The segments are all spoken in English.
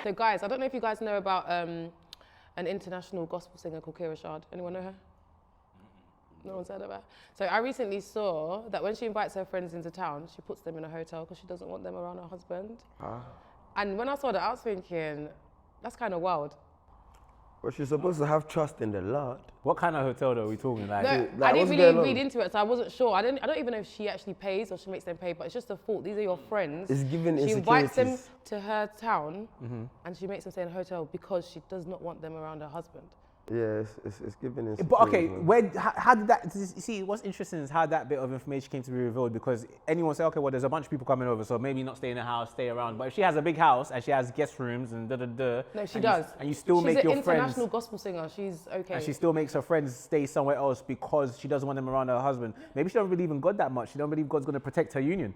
So guys, I don't know if you guys know about an international gospel singer called Kierra Sheard. Anyone know her? No one's heard of her. So I recently saw that when she invites her friends into town, she puts them in a hotel because she doesn't want them around her husband. And when I saw that, I was thinking, that's kind of wild. But she's supposed to have trust in the Lord. What kind of hotel though are we talking? Like, No, I didn't really read into it, so I wasn't sure. I don't even know if she actually pays or she makes them pay, but it's just a thought. These are your friends. It's giving She insecurities. invites them to her town and she makes them stay in a hotel because she does not want them around her husband. Yeah, it's giving insecurities. but okay, how did that? You see, what's interesting is how that bit of information came to be revealed, because anyone say, okay, well, there's a bunch of people coming over, so maybe not stay in the house, stay around. But if she has a big house and she has guest rooms and No, she does. And you still make your friends. She's an international gospel singer. She's okay. And she still makes her friends stay somewhere else because she doesn't want them around her husband. Maybe she don't believe in God that much. She don't believe God's going to protect her union.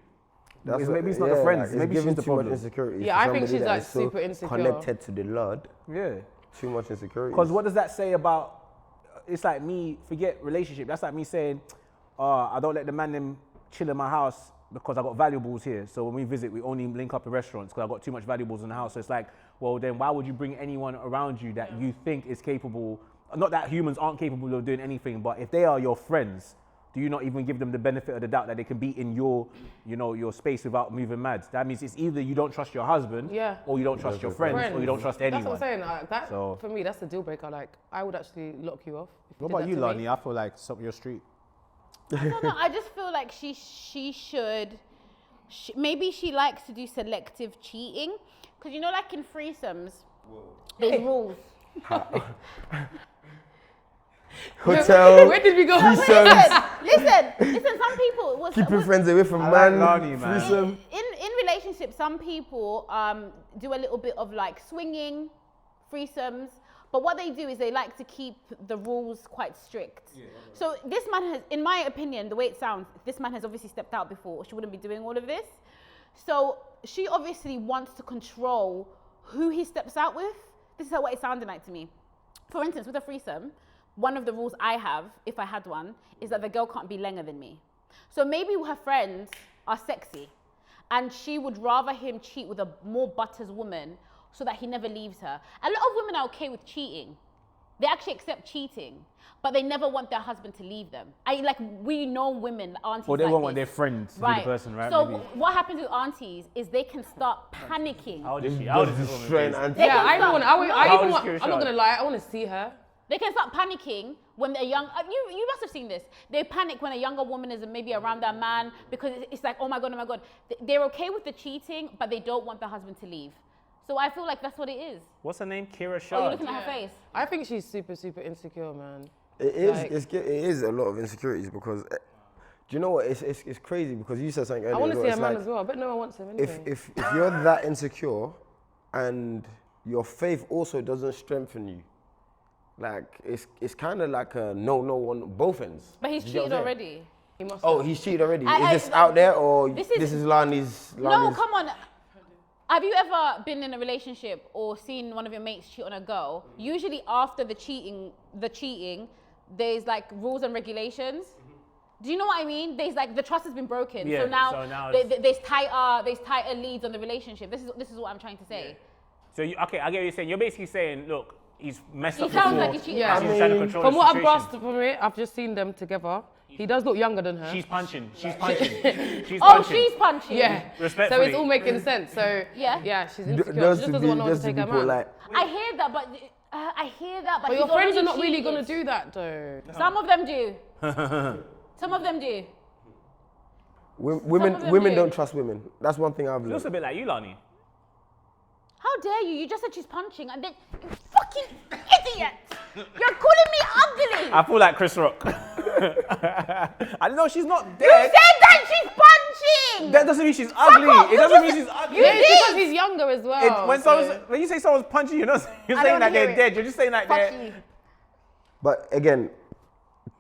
Maybe it's not the friends. Maybe she's the problem. Insecurity. Yeah, I think she's like super insecure. Connected to the Lord. Yeah. Too much insecurity. Because what does that say about? It's like me, forget relationship. That's like me saying, I don't let the man them chill in my house because I got valuables here. So when we visit, we only link up in restaurants because I got too much valuables in the house. So it's like, well, then why would you bring anyone around you that you think is capable? Not that humans aren't capable of doing anything, but if they are your friends, do you not even give them the benefit of the doubt that they can be in your, your space without moving mad? That means it's either you don't trust your husband, or you don't trust your friends, or you don't trust anyone. That's what I'm saying. For me, that's the deal breaker. Like, I would actually lock you off. What about you, Lani? I feel like something your street. I don't know. I just feel like she should. Maybe she likes to do selective cheating, because like in threesomes, there's rules. Hotel. Where did we go? Listen. Some people Keep your friends away from man. Lani, man. Threesome. In relationships, some people do a little bit of like swinging, threesomes. But what they do is they like to keep the rules quite strict. So this man has, in my opinion, the way it sounds, this man has obviously stepped out before. She wouldn't be doing all of this. So she obviously wants to control who he steps out with. This is what it sounded like to me. For instance, with a threesome, one of the rules I have, if I had one, is that the girl can't be longer than me. So maybe her friends are sexy and she would rather him cheat with a more butters woman so that he never leaves her. A lot of women are okay with cheating. They actually accept cheating, but they never want their husband to leave them. We know women, aunties. Or they like won't want this. their friends to be the person, right? So maybe. what happens with aunties is they can start panicking. How old is she? How old is this woman? I'm not gonna lie. I want to see her. They can start panicking when they're young. You must have seen this. They panic when a younger woman is maybe around their man because it's like, oh my God. They're okay with the cheating, but they don't want the husband to leave. So I feel like that's what it is. What's her name? Kierra Oh, Sheard. you're looking at her face. I think she's super, super insecure, man. It is a lot of insecurities because, do you know what? It's crazy because you said something earlier. I want to see a man as well, but no one wants him anyway. If you're that insecure and your faith also doesn't strengthen you, like it's kind of like a no on both ends. But he's cheated already. He's cheated already. Is this out there or this is Lani's? No, come on. Have you ever been in a relationship or seen one of your mates cheat on a girl? Usually after the cheating, there's like rules and regulations. Do you know what I mean? There's like the trust has been broken. Yeah, so now there's tighter leads on the relationship. This is what I'm trying to say. So I get what you're saying. You're basically saying, look, he's messed up. He sounds like he's cheating. Yeah, He's trying to control from the what I've situation. grasped from it, I've just seen them together. He does look younger than her. She's punching. She's punching. Yeah. Respectfully. So it's all making sense. So yeah, she's insecure. She just doesn't want to take her man. I hear that, but your friends are not really gonna do that though. Some of them do. Some of them do. Women don't trust women. That's one thing I've learned. She looks a bit like you, Lani. How dare you? You just said she's punching and then you fucking idiot! You're calling me ugly! I feel like Chris Rock. I know she's not dead. You said that she's punching! That doesn't mean she's ugly. It doesn't mean she's ugly. It's because he's younger as well. When you say someone's punching, you're saying that they're dead. You're just saying that they're... But again,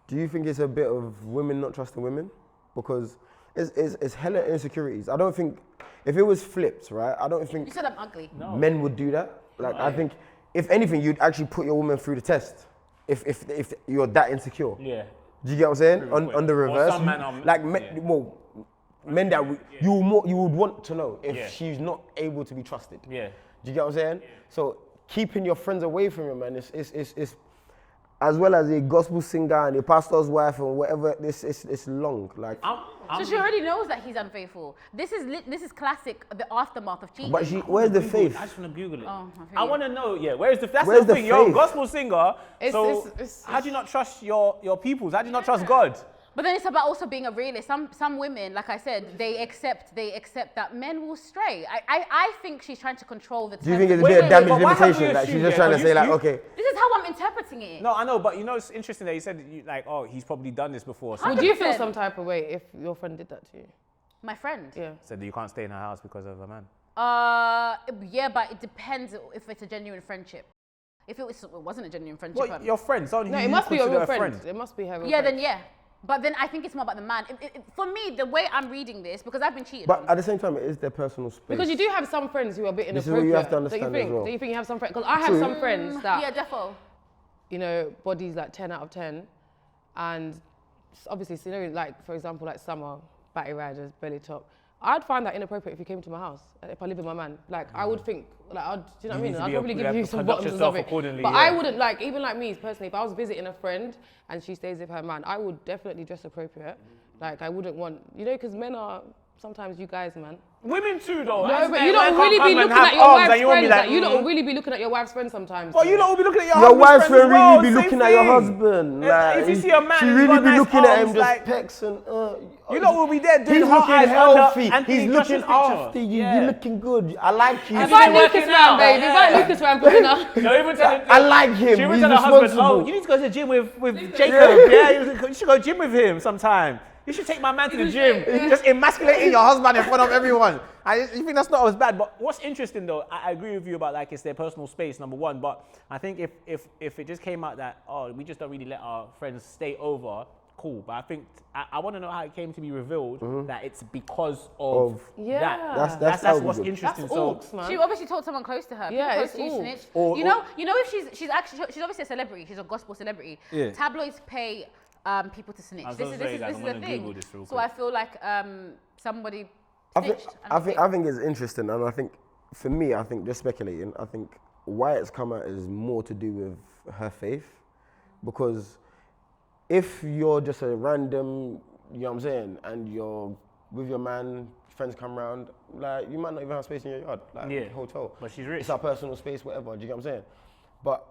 do you think it's a bit of women not trusting women? Because it's hella insecurities. I don't think, if it was flipped, right? I don't think you said I'm ugly. Men would do that. Like I think, if anything, you'd actually put your woman through the test. If you're that insecure. Yeah. Do you get what I'm saying? On the reverse, some men are, men that you would want to know if she's not able to be trusted. Yeah. Do you get what I'm saying? So keeping your friends away from you, man, is as well as a gospel singer and a pastor's wife and whatever. It's long. Like, So she already knows that he's unfaithful. This is classic, the aftermath of cheating. but where's the faith? I just want to Google it. Oh, I want to know, where's the Where's the thing? You're a faith? gospel singer, so it's- how do you not trust your peoples? How do you not trust God? But then it's about also being a realist. Some women, like I said, they accept that men will stray. I think she's trying to control the. Do you think it's a Wait, bit of wait, damage but why have we limitation? Like she's assumed just that? trying to You- say like, you- okay. This is how I'm interpreting it. No, I know, but it's interesting that you said he's probably done this before. So Would you feel 100%. some type of way if your friend did that to you? My friend. Yeah. said that you can't stay in her house because of a man. Yeah, but it depends if it's a genuine friendship. If it wasn't a genuine friendship. Well, your friends, aren't you? No, it must be your consider real a friend. It must be her real yeah, friend. then yeah. But then I think it's more about the man. For me, the way I'm reading this, because I've been cheated But on. at the same time, it is their personal space. Because you do have some friends who are a bit This is inappropriate. what you have to Don't understand you think? as well. Do you think you have some friends? Because I have True. some friends that, Yeah, defo. you know, bodies like 10 out of 10. And obviously, so, you know, like, for example, like summer, batty riders, belly top. I'd find that inappropriate if you came to my house, if I live with my man. Like, I would think, like, do you know what I mean? I'd probably give you some bottoms or something. But I wouldn't, like, even like me personally, if I was visiting a friend and she stays with her man, I would definitely dress appropriate. Like, I wouldn't want, you know, because men are sometimes you guys, man. Women too, though. No, but you don't really be looking at your wife's friends. Like, you don't really be looking at your wife's friends sometimes. Well, you don't be looking at Your wife's friend friend really be looking at your husband. Like, if you see a man, she who's really got be nice looking at arms, him like, just pecs and. You know, we'll be there doing He's hot looking eyes healthy. under Anthony He's Joshua's looking picture. after you. Yeah. You're looking good. I like you. Invite Lucas working round, out. baby. Invite Lucas round for dinner. No, even tell I like him. She even He's tell her husband, responsible. oh, you need to go to the gym with Jacob. Yeah, you should go gym with him sometime. You should take my man to the gym. Just emasculating your husband in front of everyone. You think that's not as bad. But what's interesting though, I agree with you about like it's their personal space, number one. But I think if it just came out that, oh, we just don't really let our friends stay over, cool. But I think I want to know how it came to be revealed that it's because of Yeah. that. That's That's how what's we do. interesting. That's So orcs, man. She obviously told someone close to her. Yeah, People it's close to you all. snitch. Or- you know if she's obviously a celebrity. She's a gospel celebrity. Yeah. Tabloids pay people to snitch. I was This gonna is say this that. is I'm the gonna thing. Google this real So quick. I feel like somebody I think, snitched. I think it's interesting, and I think for me, I think just speculating, I think why it's come out is more to do with her faith, because if you're just a random, you know what I'm saying, and you're with your man, friends come round, like you might not even have space in your yard, like Yeah, hotel. but she's rich. It's our personal space, whatever. Do you get what I'm saying? But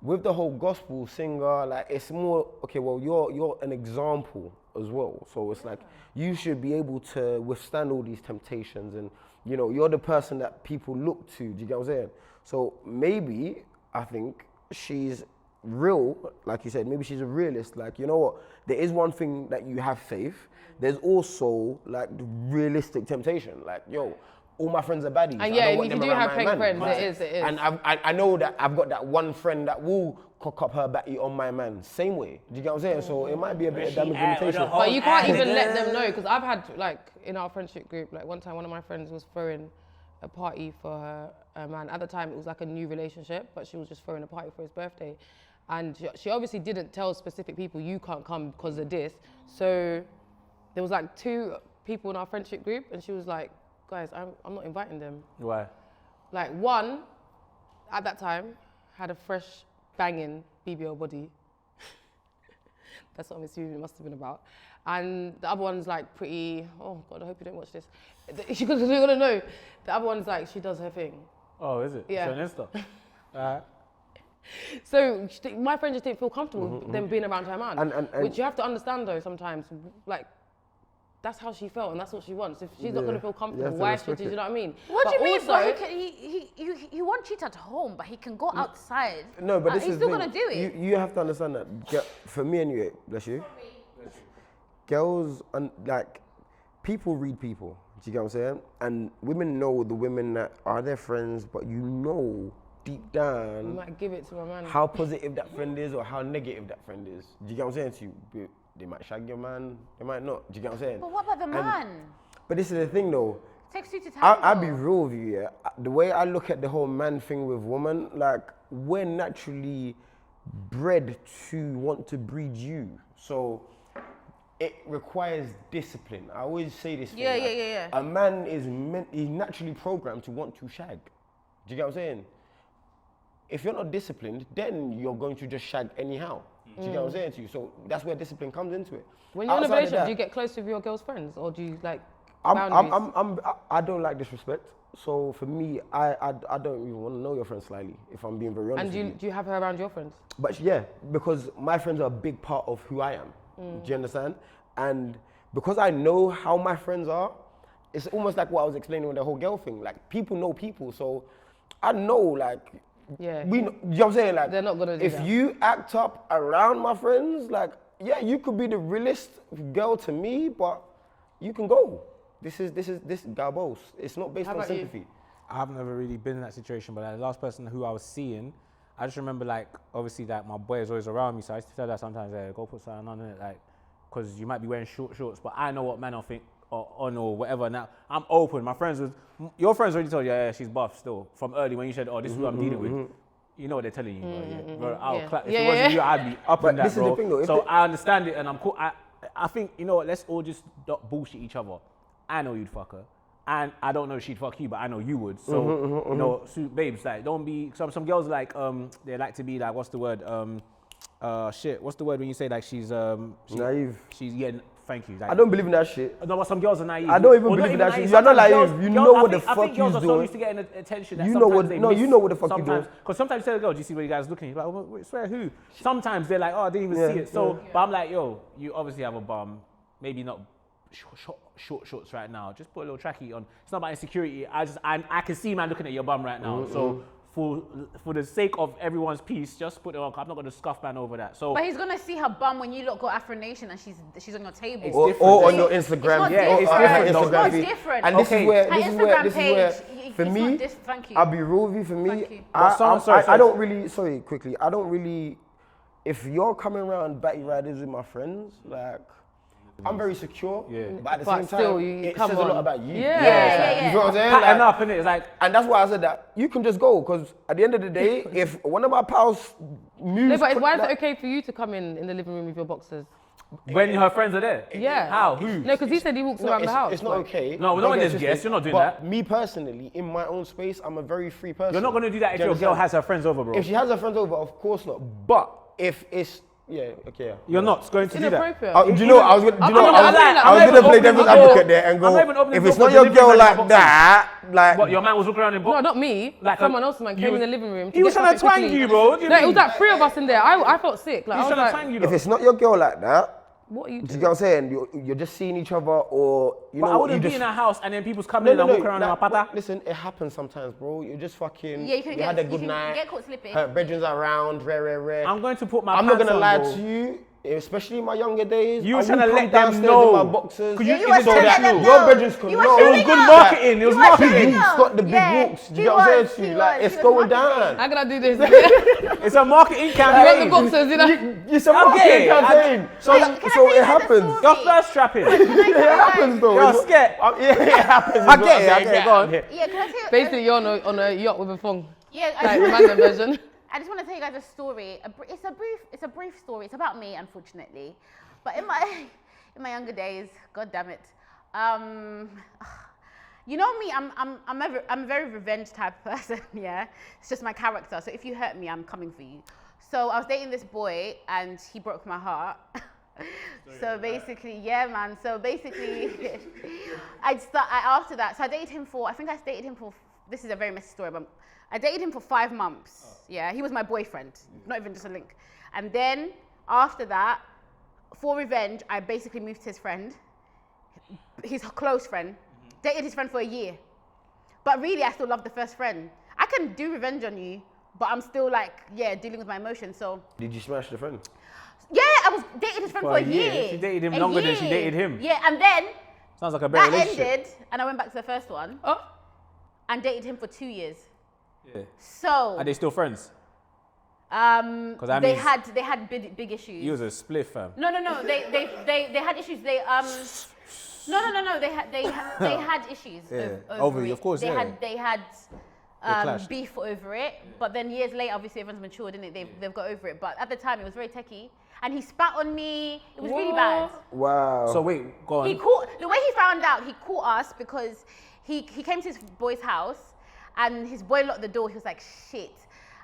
with the whole gospel singer, like it's more okay. Well, you're an example as well, so it's like you should be able to withstand all these temptations, and you know you're the person that people look to. Do you get what I'm saying? So maybe I think she's real, like you said. Maybe she's a realist. Like, you know what? There is one thing that you have faith. There's also like the realistic temptation. Like, yo, all my friends are baddies. And I yeah, don't if want you them do around have my fake man. friends, Like, it is. And I know that I've got that one friend that will cock up her batty on my man. Same way. Do you get what I'm saying? So it might be a bit of damage limitation. But you can't even let them know, because I've had, like, in our friendship group, like one time one of my friends was throwing a party for her man. At the time, it was like a new relationship, but she was just throwing a party for his birthday. And she obviously didn't tell specific people, you can't come because of this. So there was like 2 people in our friendship group, and she was like, guys, I'm not inviting them. Why? Like, one, at that time, had a fresh, banging BBL body. That's what I'm assuming it must have been about. And the other one's like pretty, oh God, I hope you don't watch this. You're gonna know. The other one's like, she does her thing. Oh, is it? Yeah. It's on Insta. So my friend just didn't feel comfortable with them being around her man. And- which you have to understand though sometimes, like, that's how she felt and that's what she wants. If she's not Yeah. gonna feel You comfortable, have to why should respect she, do you it. know what I mean? What do you mean? Also, But he won't cheat at home, but he can go outside. No, but this he's is still the gonna thing. do it. You have to understand that. For me anyway, bless you. Girls, like, people read people. Do you get what I'm saying? And women know the women that are their friends, but you know deep I down might give it to my man. how positive that friend is or how negative that friend is. Do you get what I'm saying to you? They might shag your man, they might not. Do you get what I'm saying? But what about the man? But this is the thing though. Takes 2 to tango. I'll be real with you, yeah. The way I look at the whole man thing with woman, like, we're naturally bred to want to breed you. So it requires discipline. I always say this thing. Yeah, like, yeah. A man is he's naturally programmed to want to shag. Do you get what I'm saying? If you're not disciplined, then you're going to just shag anyhow. Do you get what I'm saying to you? So that's where discipline comes into it. When you're in a Outside of relationship, that, do you get close with your girl's friends, or do you like boundaries? I don't like disrespect. So for me, I don't even want to know your friend slightly, if I'm being very honest. And do you have her around your friends? But yeah, because my friends are a big part of who I am. Do you understand? And because I know how my friends are, it's almost like what I was explaining with the whole girl thing. Like, people know people, so I know, like, Yeah. we know, you know what I'm saying? Like, They're not gonna do if that. you act up around my friends, like, yeah, you could be the realest girl to me, but you can go. This garbos. It's not based How on about you? sympathy. I've never really been in that situation, but like, the last person who I was seeing, I just remember, like, obviously, like, my boy is always around me, so I used to tell her sometimes, hey, go put something on it, like, because you might be wearing shorts, but I know what man I think or whatever. Now, I'm open. My friends your friends already told you, yeah, she's buff still, from early when you said, oh, this is who I'm dealing with. You know what they're telling you, bro. Yeah. Bro, if it wasn't you, I'd be up in that, this is bro. the thing, though, So I understand it, and I'm cool. I think, you know what, let's all just not bullshit each other. I know you'd fuck her. And I don't know if she'd fuck you, but I know you would. So, you know, babes, like, don't be, some girls, like, they like to be, like, what's the word? What's the word when you say, like, she's Naive. She's, yeah, thank you. Like, I don't believe in that shit. no, but some girls are naive. I don't even Or believe in that naive. shit. You're not Sometimes naive. You know what the I fuck think girls you're are so doing. used to getting attention that You know sometimes what- they no, miss you know what the fuck you're sometimes. doing. Because sometimes you tell the girl, do you see what you guys looking? You're like, oh, wait, swear who? Sometimes they're like, oh, I didn't even see it. So, but I'm like, yo, you obviously have a bum. Maybe not short shorts right now. Just put a little trackie on. It's not about insecurity. I can see man looking at your bum right now. So for the sake of everyone's peace, just put it on. I'm not gonna scuff man over that. So But he's gonna see her bum when you lot got Afro Nation and she's on your table. Or on your Instagram. It's or not her different. Instagram It's not feed. different. And this Okay. is where, Her this is Instagram where, page, for it's me, not thank you. I'll be real with you. For me, Thank you. I don't really. Sorry, quickly. I don't really. If you're coming around batty riders with my friends, like, I'm very secure. Yeah. But at the But same still, time, you it come says a lot on. about you. Yeah. You know what I'm saying? pattern Like, up, innit? It's like, and that's why I said that you can just go, because at the end of the day, if one of my pals moves, No, but why is it like, okay for you to come in the living room with your boxers? when her friends are there. Yeah. How? Who? No, because he said he walks No, around the house. it's not okay. No, Don't no one get is it guests. twisted. You're not doing But that. me personally, in my own space, I'm a very free person. You're not gonna do that if Do you your girl understand? has her friends over, bro. If she has her friends over, of course not. But if it's You're not going to do that. Inappropriate. Do you know? I was gonna I'm not play opening devil's the door. advocate there and I'm not even go. opening If the it's door not for your the girl living like room that, like What, your man was looking around in No, box? not me. Like Someone else man came in the living room. He was get trying to something twang quickly. you, bro. What do you No, mean? it was like 3 of us in there. I felt sick. Like, He's I was trying to like, twang you, if though. it's not your girl like that, what are you do you doing? get what I'm saying? You're just seeing each other, or you But know, I wouldn't you be just. in a house and then people's coming in and walking around in my pata. Listen, it happens sometimes, bro. You're just fucking. Yeah, you can had a get good night. caught slipping. Her bedrooms are around, rare. I'm going to put my I'm not pants gonna on, lie bro. to you, especially in my younger days. You I were trying will to come let them downstairs know. in my boxers. Could you- You it were was so telling that them your no. bedrooms can You know. were It was telling good them. marketing. It was You were marketing. telling He's them. got the big Yeah, walks. Do she you get what I'm saying was, to you? she Like, was, it's she was going marketing. down. How can I do this? It's a marketing I got the campaign. boxers, you know. It's a marketing campaign. So Can I tell so you it guys a happens. story? You're first trapping. It happens though. You're It's- scared. Yeah, it happens. I get it, okay, go on. Yeah, can I tell you? Basically, you're on a yacht with a thong. Yeah, Like, the Mandan version. I just want to tell you guys a story. It's a brief story. It's about me, unfortunately. But in my younger days, god damn it, you know me. I'm a very revenge type of person. Yeah, it's just my character. So if you hurt me, I'm coming for you. So I was dating this boy, and he broke my heart. So basically, yeah, man. So basically, after that. So I dated him for. I think I dated him for. This is a very messy story, but I dated him for 5 months. Yeah, he was my boyfriend, not even just a link. And then after that, for revenge, I basically moved to his friend, his close friend, dated his friend for a year. But really, I still love the first friend. I can do revenge on you, but I'm still like, yeah, dealing with my emotions. So Did you smash the friend? yeah, I was dating his friend for a year. She dated him A longer than she year. dated him. Yeah, and then Sounds like a better that relationship. ended, and I went back to the first one Oh, and dated him for 2 years. Yeah. So Are they still friends? they means- had big issues. He was a spliff, fam. No. They had issues. No. They had issues. Yeah, Over over it, it. of course, They yeah. had clashed. beef over it. But then years later, obviously everyone's matured, innit? They've got over it. But at the time, it was very techie, and he spat on me. It was really bad. Wow. So wait, go on. The way he found out, he caught us because he came to his boy's house, and his boy locked the door. He was like, shit.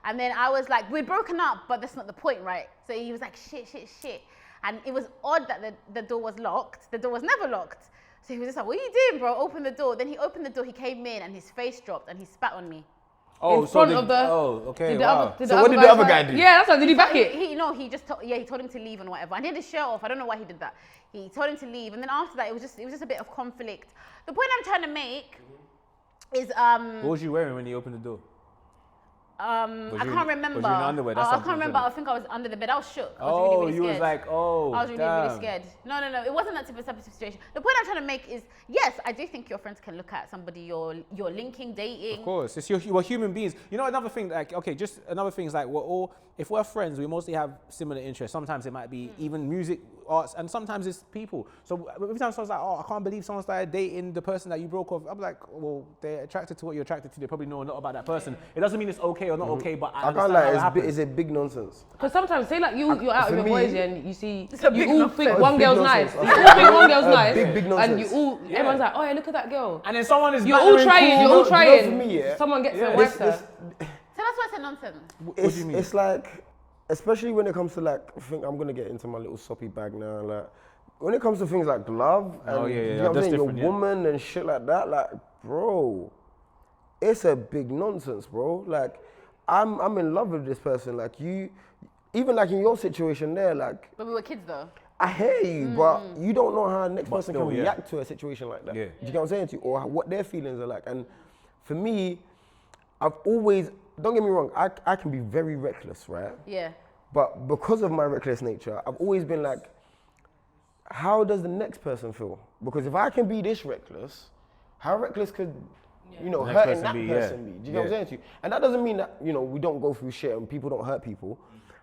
And then I was like, we're broken up, but that's not the point, right? So he was like, shit. And it was odd that the door was locked. The door was never locked. So he was just like, what are you doing, bro? Open the door. Then he opened the door, he came in and his face dropped and he spat on me. Oh, in front of the. Oh, okay. Did the Wow. other, So what did the other guy do? Yeah, that's what. Did he back it? He just told him to leave and whatever. And he had his shirt off. I don't know why he did that. He told him to leave, and then after that, it was just a bit of conflict. The point I'm trying to make is What was you wearing when you opened the door? I can't remember. Was you in underwear? That's I something can't remember. I think I was under the bed. I was shook. I was really you scared. was like, oh, I was really, damn. really scared. No. It wasn't that type of situation. The point I'm trying to make is, yes, I do think your friends can look at somebody you're linking, dating. Of course, we're human beings. You know, another thing, like, okay, just another thing is like, if we're friends, we mostly have similar interests. Sometimes it might be even music, arts, and sometimes it's people. So every time someone's like, oh, I can't believe someone started dating the person that you broke off, I'm like, well, they're attracted to what you're attracted to. They probably know a lot about that person. It doesn't mean it's okay or not okay, but I can't lie, it's a big nonsense. Because sometimes, say like you're out with your boys and you see, a you big all nonsense. think one Big girl's nonsense. nice. You all think one girl's nice. Big And nonsense. you all, everyone's like, oh yeah, look at that girl. And then someone is You're all battering trying, cool. you're all for trying. me, yeah, Someone gets yeah, a wife her. So that's why I said nonsense. What do you mean? It's like, especially when it comes to like, I think I'm gonna get into my little soppy bag now. Like, when it comes to things like love and you know what I'm saying, your woman and shit like that, like, bro, it's a big nonsense, bro. Like, I'm in love with this person. Like you, even like in your situation there, like. But we were kids though. I hear you, but you don't know how the next person still, can yeah. react to a situation like that. Yeah. Do you get what I'm saying to you? Or what their feelings are like. And for me, I've always, don't get me wrong, I can be very reckless, right? Yeah. But because of my reckless nature, I've always been like, how does the next person feel? Because if I can be this reckless, how reckless could, you know, The next hurting person that be, person be? Do you get what I'm saying to you? And that doesn't mean that, you know, we don't go through shit and people don't hurt people.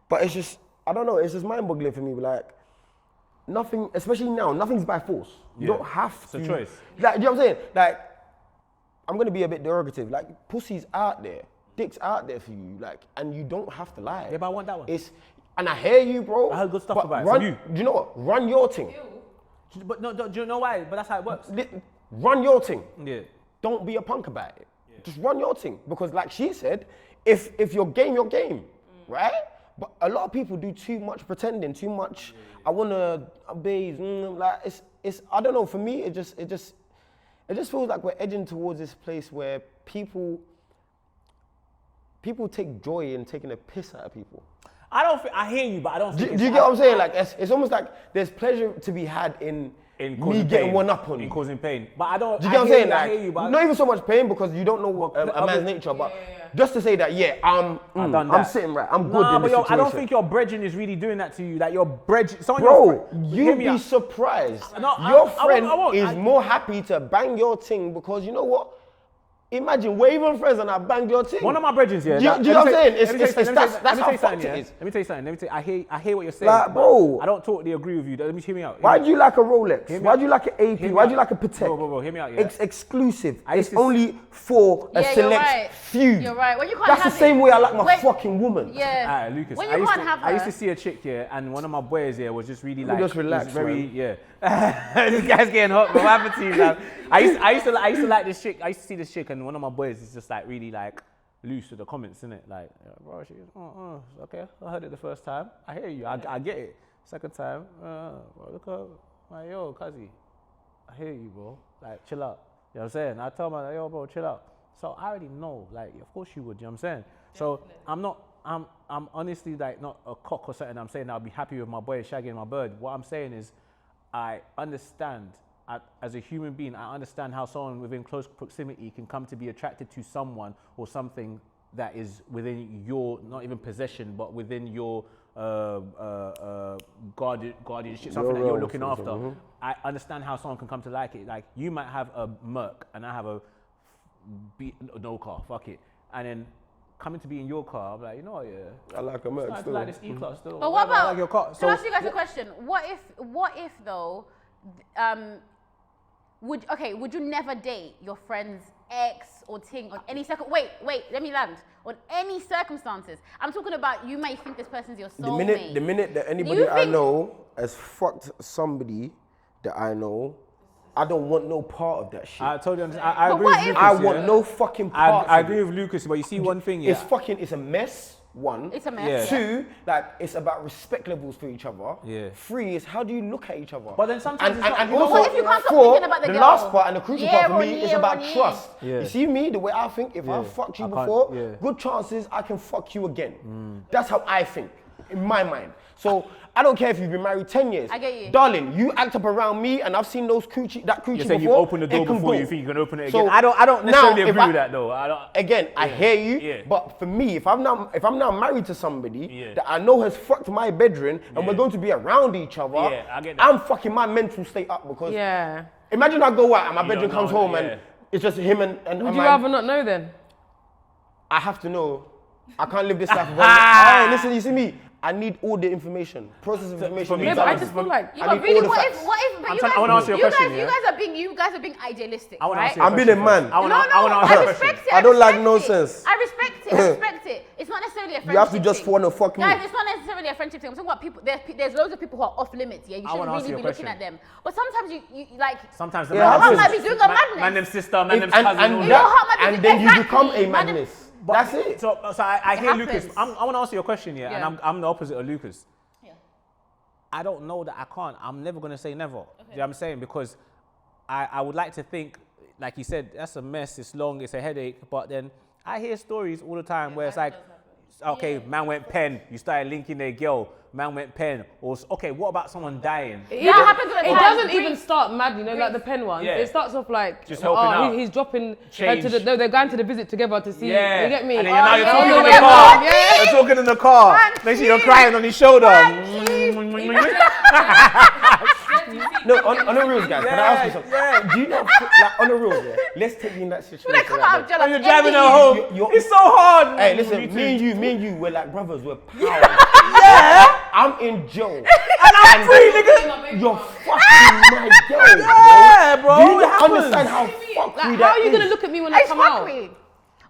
But it's just, I don't know, it's just mind-boggling for me. Like, nothing, especially now, nothing's by force. You don't have to. It's a choice. Like, do you know what I'm saying? Like, I'm gonna be a bit derogative. Like, pussy's out there, dick's out there for you. Like, and you don't have to lie. Yeah, but I want that one. And I hear you, bro. I heard good stuff but about it run, from you. Do you know what? Run your thing. But no, do you know why? But that's how it works. Run your thing. Yeah. Don't be a punk about it. Just run your thing. Because like she said, if you're game, right? But a lot of people do too much pretending, too much. I wanna bathe. Like it's. I don't know. For me, it just feels like we're edging towards this place where people take joy in taking a piss out of people. I hear you, but I don't think Do you get what I'm saying? Like it's almost like there's pleasure to be had in me getting one up on you. In causing pain. But I don't. Do you get what I'm saying? I Like, hear you, but not even so much pain because you don't know what a man's nature, but just to say that, I'm sitting right, I'm good in this situation. I don't think your brethren is really doing that to you. Like your brethren, Bro, you'd be surprised. No, Your I friend won't. is more happy to bang your thing because you know what? Imagine we're even friends and I banged your thing. One of my brethren, yeah. Do you know what I'm saying? That's how fucked it is. Let me tell you something. I hear what you're saying. Like, bro. I don't totally agree with you. Let me hear me out. Why do you like a Rolex? Why do you like an AP? Why do you like a Patek? Bro, hear me out, yeah. It's exclusive. It's only for a select few. You're right. When you can't That's the have same it. way I like my fucking woman. Yeah. Alright, Lucas. When you can't have her. I used to see a chick here, and one of my boys here was just really like. just relax, was very, man. yeah. This guy's getting hot. What happened to you, man? I used to like this chick. I used to see this chick, and one of my boys is just like really like loose with the comments, innit? Like, bro, she goes, okay. I heard it the first time. I hear you. I get it. Second time, bro, look up. Like, yo, cuzzy, I hear you, bro. Like, chill out. You know what I'm saying? I tell my, yo, bro, chill out. So I already know, like, of course you would, you know what I'm saying? So I'm honestly like not a cock or something. I'm saying I'll be happy with my boy shagging my bird. What I'm saying is I understand, as a human being, I understand how someone within close proximity can come to be attracted to someone or something that is within your, not even possession, but within your guardianship, something that you're looking after. I understand how someone can come to like it. Like, you might have a Merc and I have a no car, fuck it. And then coming to be in your car, I'm like, you know what, yeah. I like a Merc I still. like this E-Class still. But what I about? like your car. Can I ask you guys a question? What if though? Would you never date your friend's ex or ting on any wait, let me land. On any circumstances. I'm talking about, you may think this person's your soulmate. The minute that anybody I know has fucked somebody that I know, I don't want no part of that shit. I totally understand. I But agree what with if- Lucas. I yeah. want no fucking part. I of agree it. with Lucas, but you see one thing, yeah. It's a mess. One. It's a mess. Yeah. Two, like it's about respect levels for each other. Yeah. Three is how do you look at each other. But then sometimes it's not- and you know also what if you can't stop four, thinking about the girl? last part and the crucial part for Year me on is year about on year. trust. Yeah. You see me, the way I think, if I Yeah. fucked you I can't- before, yeah. good chances I can fuck you again. That's how I think, in my mind. So I don't care if you've been married 10 years. I get you. Darling, you act up around me and I've seen those coochie You're before. saying you open the door it can before go. you think you can open it So again. I don't necessarily now, if agree with that though. I don't. Again, I hear you, Yeah. but for me, if I'm now married to somebody Yeah. that I know has fucked my bedroom and Yeah. we're going to be around each other, Yeah, I get that. I'm fucking my mental state up because Yeah. imagine I go out and my You bedroom don't comes know, home yeah. and it's just him and Would you my, rather not know then? I have to know. I can't live this life without. Hey, listen, you see me? I need all the information, process of information. for me, Yeah, but I exactly. just feel like Yeah, I but need really, all the what facts. if? I'm But you trying- guys, I wanna ask you a question, you yeah? guys are being idealistic, I wanna right? ask you a I'm being question a man. first. I wanna I ask you a respect question. it. I don't like respect nonsense. it. I respect it. I respect it. It's not necessarily a friendship You have to just thing. wanna fuck me. Guys, it's not necessarily a friendship thing. I'm talking about people. There's loads of people who are off limits. Yeah, you shouldn't wanna ask really you be a looking question. at them. But sometimes you like. Sometimes the Yeah, man happens. them might be doing a madness. Man them sister, man them And, cousin. all and, that. Your heart might be and then you exactly. become a Man- madness. That's it. So I hear Lucas. happens. I want to ask you a question, yeah, Yeah. and I'm the opposite of Lucas. Yeah. I don't know that I can't. I'm never going to say never. Do you know what I'm saying? Because I would like to think, like you said, that's a mess, it's long, it's a headache. But then I hear stories all the time where it's like, okay, man went pen, you started linking their girl, man went pen. Or, okay, what about someone dying? It happens all the It time. doesn't Grief. even start mad, you know, like the pen one. Yeah. It starts off like, Just helping out. He's dropping her Change. to no, they're going to the visit together to see. Yeah. You get me? And then now you're yeah, talking yeah, in the yeah, car. yeah. You're talking in the car. Man, Next thing you're please. crying on his shoulder. No, on the real guys, can I ask you something? Yeah. Do you not, like, on the real, yeah, let's take you in that situation. When I come right out now. of jail, When you're I'm driving her envying you. home, You're- it's so hard. Hey, listen, Me me and you, we're like brothers, we're pals. Yeah. I'm in jail. And I'm free, nigga. You're fucking my girl, Yeah, bro. bro. Do you it not happens. understand how fucked Like, we how that are you is? gonna look at me when I It's come out? fuckery.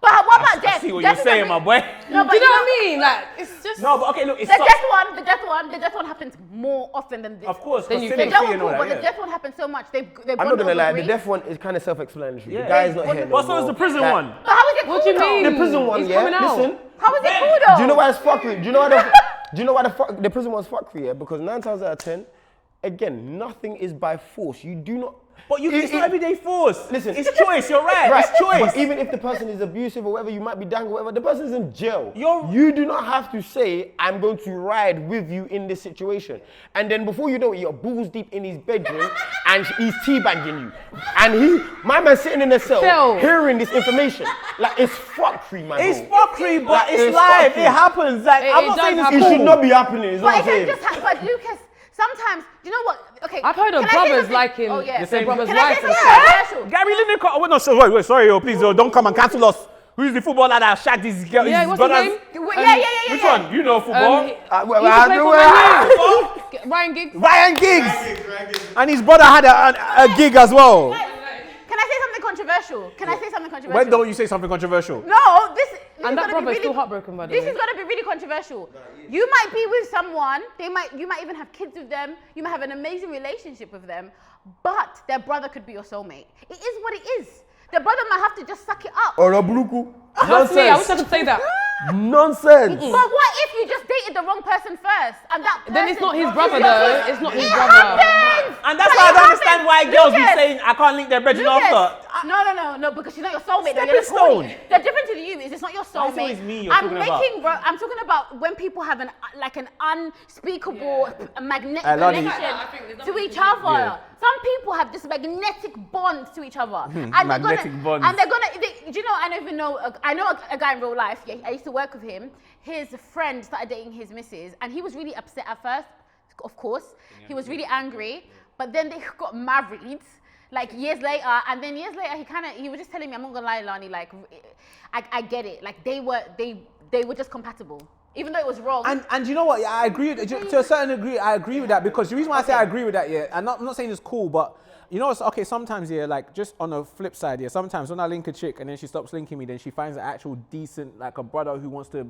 But what about I death? see what Death you're is a saying, big- my boy. No, Do but you know what I mean? Like, it's just. No, but okay, look, it's The so, death one happens more often than this. of course, Then because you The think- Philip death and one, all but the that, yeah. death one happens so much. They I'm not gonna lie, the deaf one is kind of self-explanatory. Yeah. The guy's not But- here. Well, no so is more. the prison Like, one. But how is it What do cool you though? mean? The prison one, He's yeah. coming out. Listen, How is it cool though? do you know why it's fuckery? Do you know why the prison one's fuckery? Yeah, because 9 times out of 10, again, nothing is by force. You do not. But it's not everyday force. Listen, it's choice. You're right. Right, It's choice. but even if the person is abusive or whatever, you might be dangled, whatever, the person's in jail. You're- You do not have to say, I'm going to ride with you in this situation. And then before you know it, you're balls deep in his bedroom and he's teabagging you. And my man's sitting in the cell Phil. hearing this information. Like, it's fuckery, man. It's bro. fuckery, but Like, it's it's live. fuckery. It happens. Like, I'm It not does saying it's happen. It cool. should not be happening, is what But I'm it can saying. just happen. But Lucas, sometimes, do you know what? Okay. I've heard of can I say brothers something? liking Oh yeah. their brother's Can I wife say and something stuff. controversial? Gary Lineker. Oh, no, wait, sorry, please, don't come and cancel us. Who's the footballer that shagged his girl? Yeah, his what's his brothers? name? Yeah. Which one? You know football. He Well, used to I play do for well. Man U. Ryan Giggs. Ryan Giggs. And his brother had a gig as well. Can I say something controversial? Can I say something controversial? When don't you say something controversial? No, this And is that gonna be brother's really, still heartbroken, by the This way. is gonna be really controversial. You might be with someone, you might even have kids with them, you might have an amazing relationship with them, but their brother could be your soulmate. It is what it is. The brother might have to just suck it up. Or a buluku. That's me. I wish I could say that. Nonsense. But what if you just dated the wrong person first, and that person Then it's not his is brother, your though. sister? It's not his It brother. happens! And that's But why I it don't understand happens. why girls be Lucas, saying I can't link their brethren Lucas, after. No, because she's not your soulmate. Stepping You're just calling stone. it. The difference with you is it's not your Why is it soulmate. always me you're I'm talking about? making, bro. I'm talking about when people have an unspeakable magnetic Lonnie. connection to each other. Yeah. Some people have this magnetic bond to each other, and magnetic bonds. And they're gonna. Do you know? I don't even know. I know a guy in real life. Yeah, I used to work with him. His friend started dating his missus, and he was really upset at first. Of course, he was really angry. But then they got married, like years later, and then years later he was just telling me, I'm not gonna lie, Lani, like I get it. Like they were just compatible, even though it was wrong. And you know what? Yeah, I agree to a certain degree. I agree with that because the reason why I say I agree with that, yeah, I'm not saying it's cool, but you know, it's okay. Sometimes, yeah, like just on the flip side, yeah, sometimes when I link a chick and then she stops linking me, then she finds an actual decent, like a brother who wants to,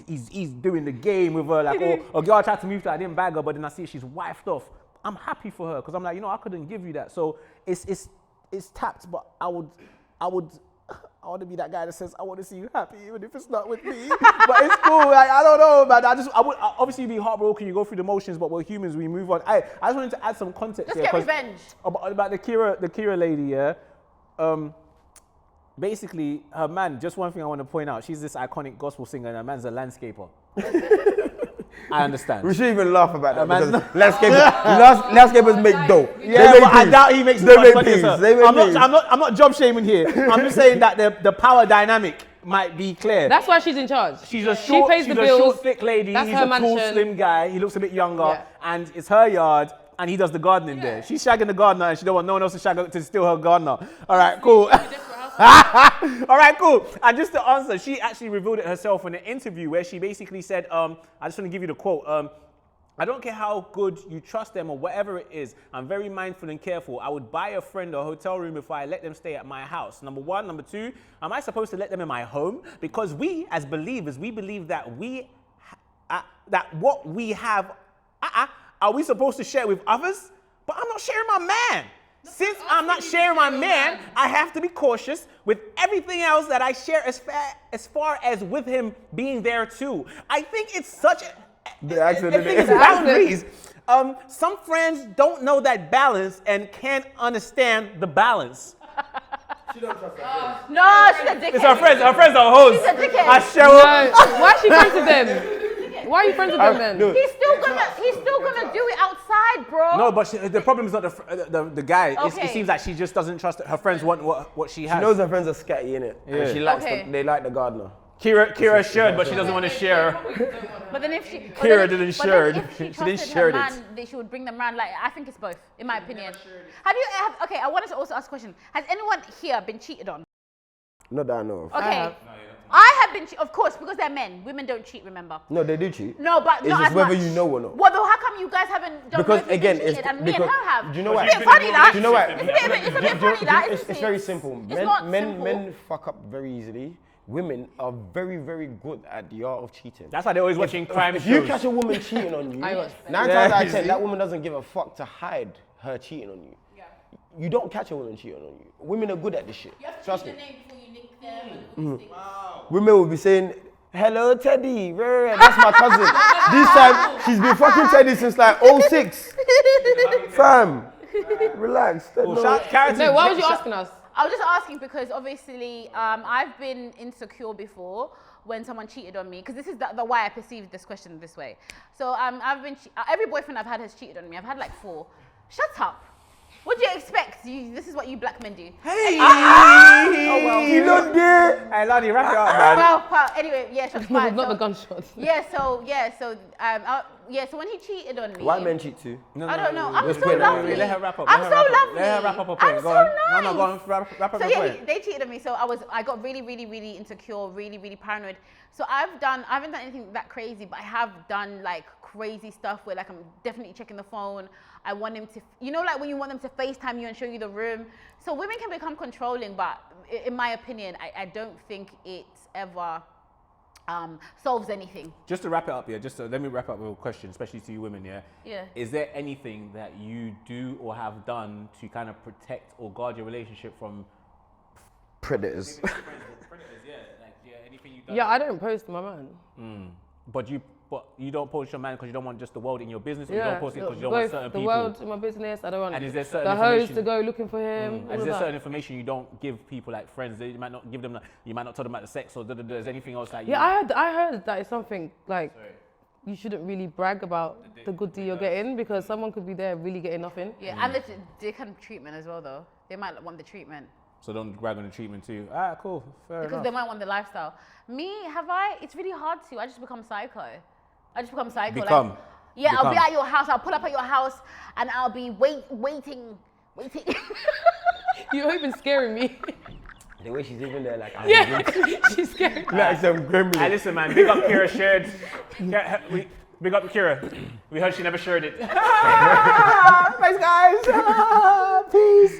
he's doing the game with her, like, or a girl tried to move to her, I didn't bag her, but then I see she's wifed off. I'm happy for her because I'm like, I couldn't give you that. So it's tapped, but I want to be that guy that says, I want to see you happy, even if it's not with me. But it's cool. Like, I don't know, man. I would obviously be heartbroken. You go through the motions, but we're humans. We move on. I just wanted to add some context Let's get revenge. About the Kierra lady, yeah. Basically, her man. Just one thing I want to point out. She's this iconic gospel singer, and her man's a landscaper. I understand. We shouldn't even laugh about that because landscapers make dough. Yeah, but I doubt he makes They much make money as peas. her. They make peas. I'm not job shaming here. I'm just saying that the power dynamic might be clear. That's why she's in charge. She's a She pays the bills. short, thick lady. That's He's her a tall, mansion. slim guy. He looks a bit younger, Yeah. and it's her yard. And he does the gardening there. She's shagging the gardener, and she don't want no one else to steal her gardener. All right, cool. All right, cool. And just to answer, she actually revealed it herself in an interview where she basically said, I just want to give you the quote. I don't care how good you trust them or whatever it is. I'm very mindful and careful. I would buy a friend a hotel room if I let them stay at my house. Number one. Number two, am I supposed to let them in my home? Because we, as believers, we believe that that what we have, are we supposed to share with others? But I'm not sharing my man. Since I'm not sharing my man, I have to be cautious with everything else that I share as far as with him being there too. I think it's such a it's boundaries. Some friends don't know that balance and can't understand the balance. No, she's a dickhead. It's her friends. Her friends are hoes. She's a dickhead. I show up. Why is she friends with them? Why are you friends with them then? No. He's still gonna do it outside, bro. No, but the problem is not the guy. Okay. It seems like she just doesn't trust it. Her friends want what she has. She knows her friends are scatty, innit? Yeah. And she likes Okay. they like the gardener. Kierra Sheard, but she doesn't want to share. But then if she Kierra didn't share it. If she She didn't trusted share her it. man, that she would bring them around. Like, I think it's both, in my opinion. Okay, I wanted to also ask a question. Has anyone here been cheated on? Not that I know of. Okay. I have been, of course, because they're men. Women don't cheat, remember? No, they do cheat. No, but It's not just as whether much. you know or not. Well, though, how come you guys haven't done Because both of you again, been it's cheated and me because and her have? do you know why? It's a bit funny, that. Do you know why? It's a bit funny, that, isn't It's it? very simple. It's not Men simple. fuck up very easily. Women are very, very good at the art of cheating. That's why they're always watching crime If shows. you catch a woman cheating on you, I watch 9 Yeah, times out you of 10, see? that woman doesn't give a fuck to hide her cheating on you. Yeah. You don't catch a woman cheating on you. Women are good at this shit. Trust me. name before you link them. Women will be saying, "Hello, Teddy. That's my cousin." This time, she's been fucking Teddy since like 06. Fam, relax. Oh, shout- No, why was you asking us? I was just asking because obviously I've been insecure before when someone cheated on me, because this is the why I perceived this question this way. So I've been every boyfriend I've had has cheated on me. I've had like 4. Shut up. What do you expect? This is what you black men do. Hey! Oh well, you don't dare. Hey, Lani, wrap it up, man. Well, anyway, yeah, shots fired. Not the So- gunshots. So when he cheated on me, White men cheat too. No, I don't know. I'm Let's so put it that way. lovely. Let her wrap up. I'm let so her wrap up. lovely. Let her wrap up her I'm point. so Go on. nice. No, go on. Wrap up So her yeah, point. they cheated on me. So I got really, really, really insecure, really, really paranoid. So I haven't done anything that crazy, but I have done like crazy stuff where like I'm definitely checking the phone. I want him to, like when you want them to FaceTime you and show you the room. So women can become controlling, but in my opinion, I don't think it ever solves anything. Just to wrap it up, let me wrap up with a question, especially to you women, yeah? Yeah. Is there anything that you do or have done to kind of protect or guard your relationship from Predators. predators, anything you've done? Yeah, I don't post my man. But you don't post your man because you don't want just the world in your business, or you Yeah, don't post it because you don't want both certain the people. world in my business. I don't want And is there certain the hoes information- to go looking for him. And all is there of certain that. information you don't give people, like friends? That you might not give them. You might not tell them about the sex or Is anything else like? Yeah, I heard that it's something like you shouldn't really brag about the good deal you're getting, because someone could be there really getting nothing. Yeah, and the dick and treatment as well, though. They might want the treatment. So don't brag on the treatment too. Ah, cool, fair Because enough. they might want the lifestyle. Me, it's really hard to. I just become psycho. Like, Become. I'll be at your house. I'll pull up at your house and I'll be waiting. You're even scaring me. The way she's even there, like, Yeah, she's scaring me. like some gremlin. Hey, listen, man. Big up Kierra Sheard. Big up Kierra. We heard she never shared it. Thanks, guys. Peace.